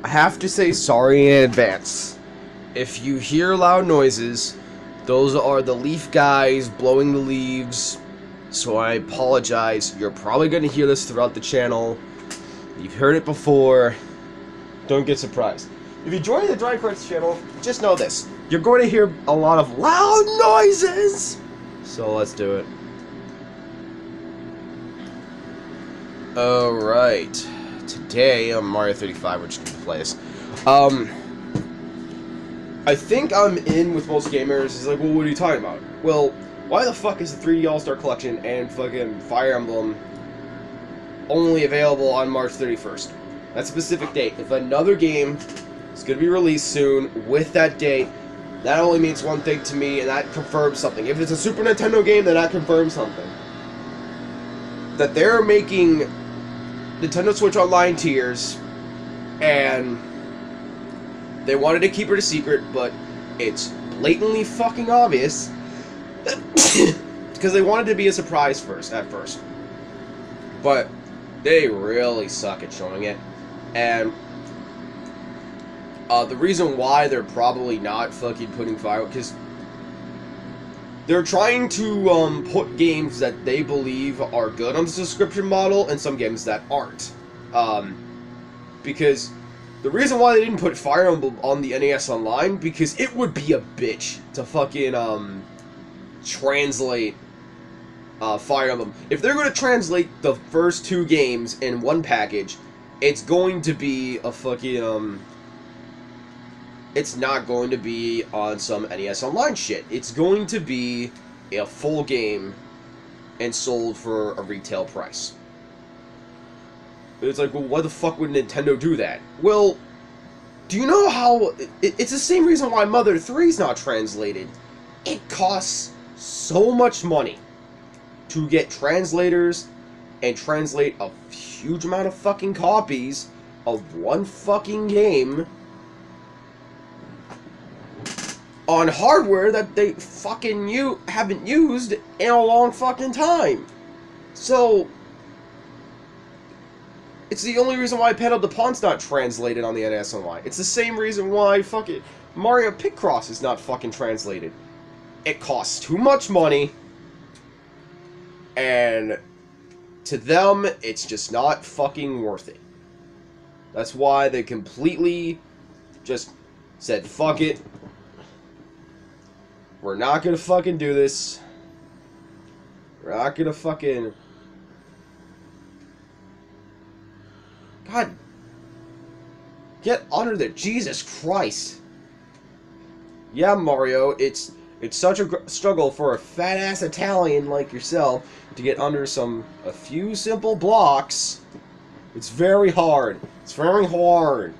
I have to say sorry in advance. If you hear loud noises, those are the leaf guys blowing the leaves. So I apologize. You're probably going to hear this throughout the channel. You've heard it before. Don't get surprised. If you join the Dry Cards channel, just know this. You're going to hear a lot of loud noises. So let's do it. Alright. Today on Mario 35, we're just going to play this. I think I'm in with most gamers. It's like, well, what are you talking about? Well, why the fuck is the 3D All-Star Collection and fucking Fire Emblem only available on March 31st? That's a specific date. If another game is going to be released soon with that date, that only means one thing to me, and that confirms something. If it's a Super Nintendo game, then that confirms something. That they're making Nintendo Switch Online tiers, and they wanted to keep it a secret, but it's blatantly fucking obvious because they wanted to be a surprise at first. But they really suck at showing it, and the reason why they're probably not fucking putting Fire, because they're trying to put games that they believe are good on the subscription model and some games that aren't. Because the reason why they didn't put Fire Emblem on the NES Online, because it would be a bitch to fucking translate Fire Emblem. If they're going to translate the first two games in one package, it's going to be a fucking it's not going to be on some NES Online shit. It's going to be a full game and sold for a retail price. It's like, well, why the fuck would Nintendo do that? Well, do you know how... It's the same reason why Mother 3 is not translated. It costs so much money to get translators and translate a huge amount of fucking copies of one fucking game on hardware that they fucking haven't used in a long fucking time. So, it's the only reason why Pen of the Pawn's not translated on the NES Online. It's the same reason why fucking Mario Picross is not fucking translated. It costs too much money, and to them, it's just not fucking worth it. That's why they completely just said, fuck it. We're not gonna fucking do this. We're not gonna fucking... God. Get under there. Jesus Christ. Yeah, Mario, it's such a struggle for a fat-ass Italian like yourself to get under a few simple blocks. It's very hard. It's very hard.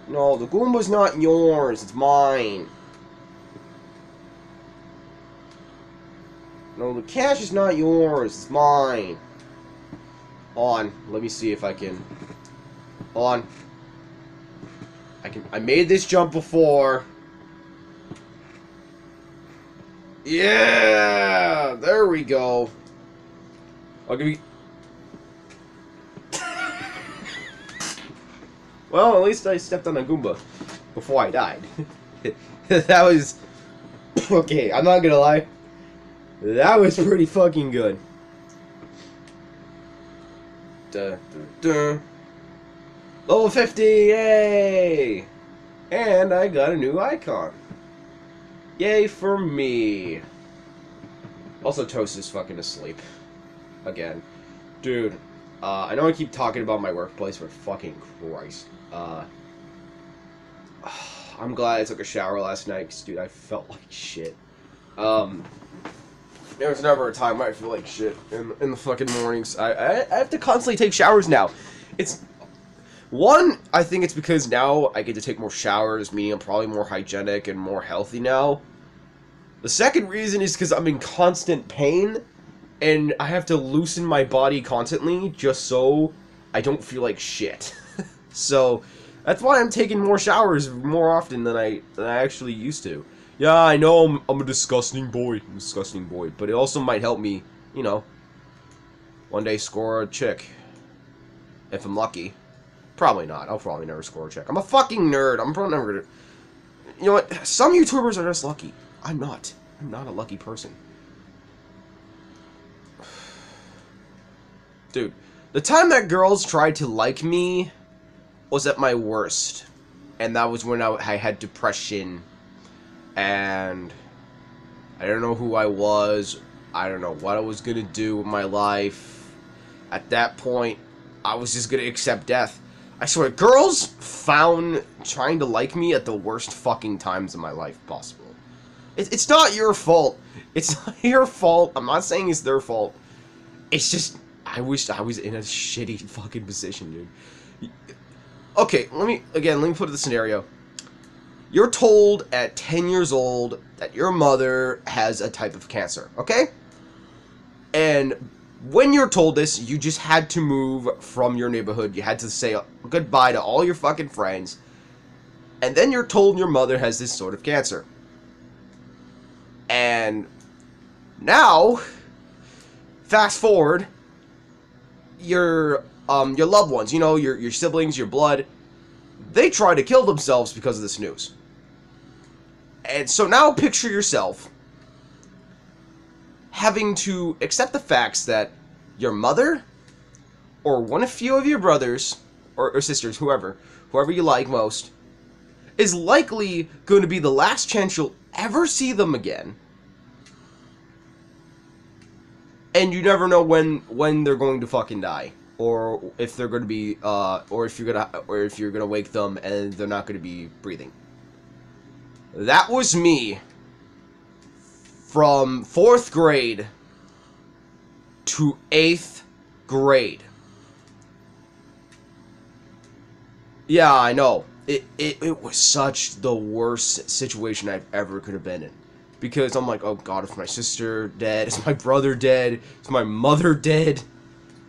No, the Goomba's not yours. It's mine. No, the cash is not yours. It's mine. Hold on. Let me see if I can... Hold on. I made this jump before. Yeah! There we go. I'll give you... Well, at least I stepped on a Goomba before I died. That was... Okay, I'm not gonna lie. That was pretty fucking good. Level 50, yay! And I got a new icon. Yay for me. Also, Toast is fucking asleep. Again. Dude, I know I keep talking about my workplace, but fucking Christ. I'm glad I took a shower last night, because, dude, I felt like shit. There's never a time where I feel like shit in the fucking mornings. I have to constantly take showers now. It's... One, I think it's because now I get to take more showers, meaning I'm probably more hygienic and more healthy now. The second reason is because I'm in constant pain, and I have to loosen my body constantly just so I don't feel like shit. So, that's why I'm taking more showers more often than I actually used to. Yeah, I know I'm a disgusting boy. But it also might help me, you know, one day score a chick. if I'm lucky. Probably not. I'll probably never score a check. I'm a fucking nerd. I'm probably never gonna... You know what? Some YouTubers are just lucky. I'm not. I'm not a lucky person. Dude, the time that girls tried to like me was at my worst. And that was when I had depression. And I don't know who I was. I don't know what I was gonna do with my life. At that point, I was just gonna accept death. I swear, girls found trying to like me at the worst fucking times in my life possible. It's not your fault. It's not your fault. I'm not saying it's their fault. It's just, I wish I was in a shitty fucking position, dude. Okay, let me put the scenario. You're told at 10 years old that your mother has a type of cancer, okay? And when you're told this, you just had to move from your neighborhood. You had to say goodbye to all your fucking friends. And then you're told your mother has this sort of cancer. And now, fast forward, your loved ones, you know, your siblings, your blood, they try to kill themselves because of this news. And so now picture yourself having to accept the facts that your mother or one of few of your brothers or sisters, whoever you like most, is likely going to be the last chance you'll ever see them again. And you never know when they're going to fucking die, or if they're going to be or if you're going to wake them and they're not going to be breathing. That was me from 4th grade to 8th grade. Yeah, I know. It was such the worst situation I've ever could have been in. Because I'm like, oh god, is my sister dead? Is my brother dead? Is my mother dead?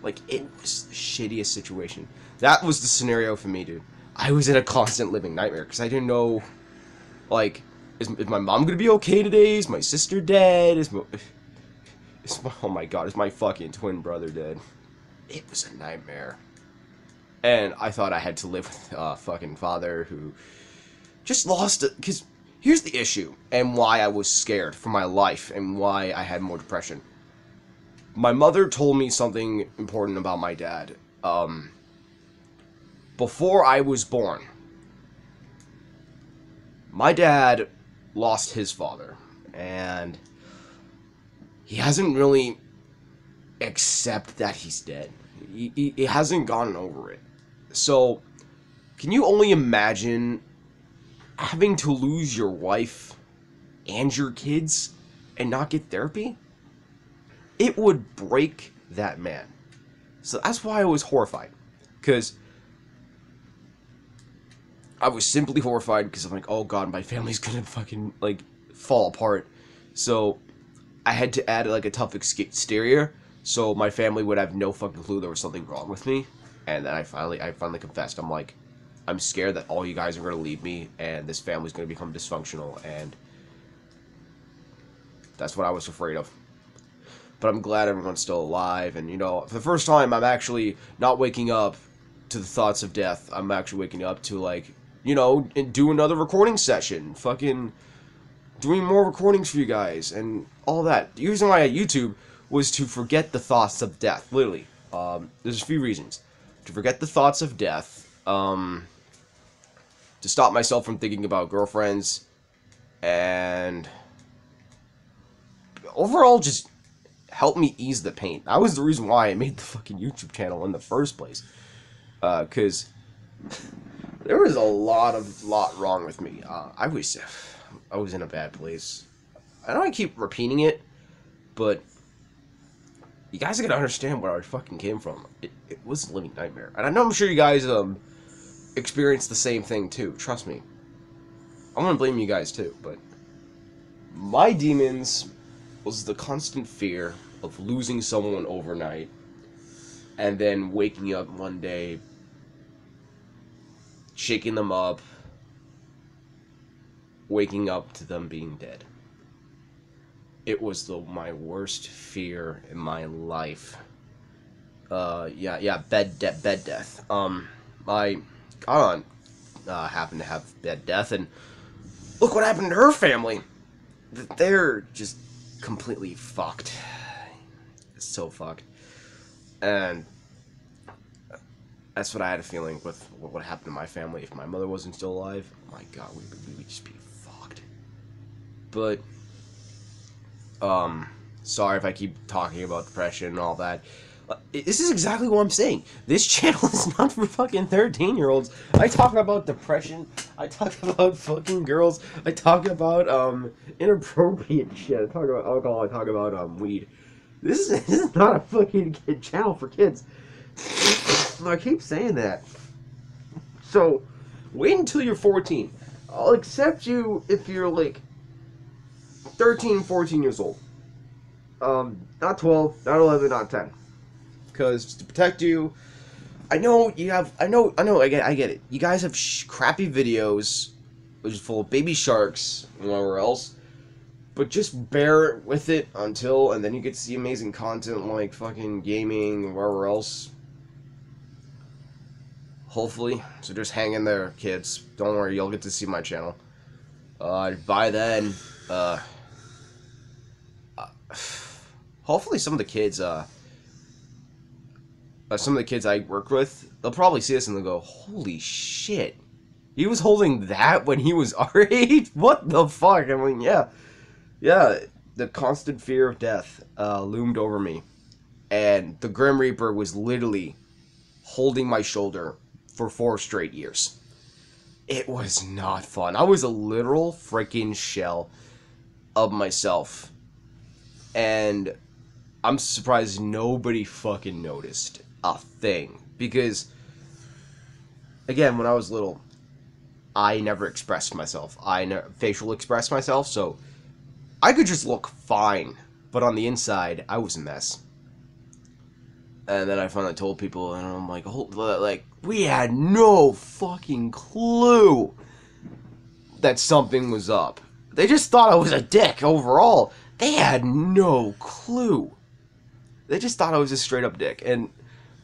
Like, it was the shittiest situation. That was the scenario for me, dude. I was in a constant living nightmare, because I didn't know, like, is my mom gonna be okay today? Is my sister dead? Oh my god, is my fucking twin brother dead? It was a nightmare. And I thought I had to live with a fucking father who just lost it, because here's the issue, and why I was scared for my life, and why I had more depression. My mother told me something important about my dad. Before I was born, my dad lost his father, and he hasn't really accepted that he's dead. He hasn't gotten over it. So, can you only imagine having to lose your wife and your kids and not get therapy? It would break that man. So that's why I was horrified. Because I was simply horrified because I'm like, oh god, my family's gonna fucking, like, fall apart. So I had to add, like, a tough exterior so my family would have no fucking clue there was something wrong with me. And then I finally confessed. I'm like, I'm scared that all you guys are gonna leave me and this family's gonna become dysfunctional, and that's what I was afraid of. But I'm glad everyone's still alive, and, you know, for the first time, I'm actually not waking up to the thoughts of death. I'm actually waking up to, like, you know, do another recording session. Fucking doing more recordings for you guys, and all that. The reason why I had YouTube was to forget the thoughts of death, literally. There's a few reasons. To forget the thoughts of death, to stop myself from thinking about girlfriends, and overall just help me ease the pain. That was the reason why I made the fucking YouTube channel in the first place. Because there was a lot wrong with me. I was in a bad place. I know I keep repeating it, but you guys are gonna understand where I fucking came from. It was a living nightmare. And I know I'm sure you guys experienced the same thing too. Trust me. I'm gonna blame you guys too, but my demons was the constant fear of losing someone overnight and then waking up one day, shaking them up, waking up to them being dead. It was my worst fear in my life. Yeah, bed death. My aunt happened to have bed death, and look what happened to her family. They're just completely fucked. So fucked. And that's what I had a feeling with what would happen to my family if my mother wasn't still alive. Oh my god, we would just be fucked. But, sorry if I keep talking about depression and all that. This is exactly what I'm saying. This channel is not for fucking 13-year-olds. I talk about depression. I talk about fucking girls. I talk about, inappropriate shit. I talk about alcohol. I talk about, weed. This is not a fucking kid channel for kids. I keep saying that. So, wait until you're 14. I'll accept you if you're, like, 13, 14 years old. Not 12, not 11, not 10. Because to protect you, I know you have, I get it. You guys have crappy videos, which is full of baby sharks and whatever else. But just bear with it until, and then you get to see amazing content like fucking gaming and wherever else. Hopefully. So just hang in there, kids. Don't worry, you'll get to see my channel. By then, hopefully some of the kids, I work with, they'll probably see this and they'll go, holy shit. He was holding that when he was our age? What the fuck? I mean, yeah. Yeah, the constant fear of death loomed over me. And the Grim Reaper was literally holding my shoulder for 4 straight years. It was not fun. I was a literal freaking shell of myself. And I'm surprised nobody fucking noticed a thing. Because, again, when I was little, I never expressed myself. I never facial expressed myself, so I could just look fine. But on the inside, I was a mess. And then I finally told people, and I'm like, oh, like, we had no fucking clue that something was up. They just thought I was a dick overall. They had no clue. They just thought I was a straight up dick. And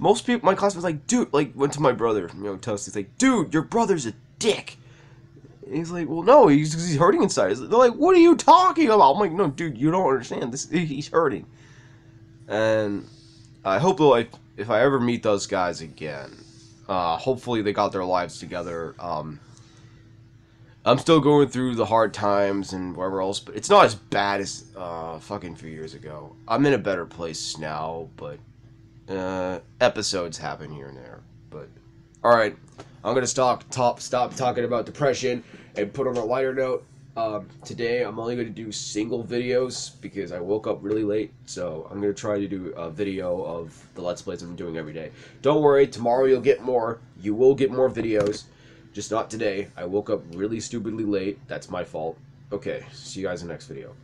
most people, my class was like, dude, like, went to my brother, you know, Toast, he's like, dude, your brother's a dick. And he's like, well, no, he's hurting inside. They're like, what are you talking about? I'm like, no, dude, you don't understand. He's hurting. And I hope, though, if I ever meet those guys again, hopefully they got their lives together. I'm still going through the hard times and wherever else, but it's not as bad as fucking few years ago. I'm in a better place now, but episodes happen here and there. But alright, I'm gonna stop talking about depression and put on a lighter note. Today I'm only going to do single videos because I woke up really late, so I'm going to try to do a video of the Let's Plays I'm doing every day. Don't worry, tomorrow you'll get more. You will get more videos, just not today. I woke up really stupidly late. That's my fault. Okay, see you guys in the next video.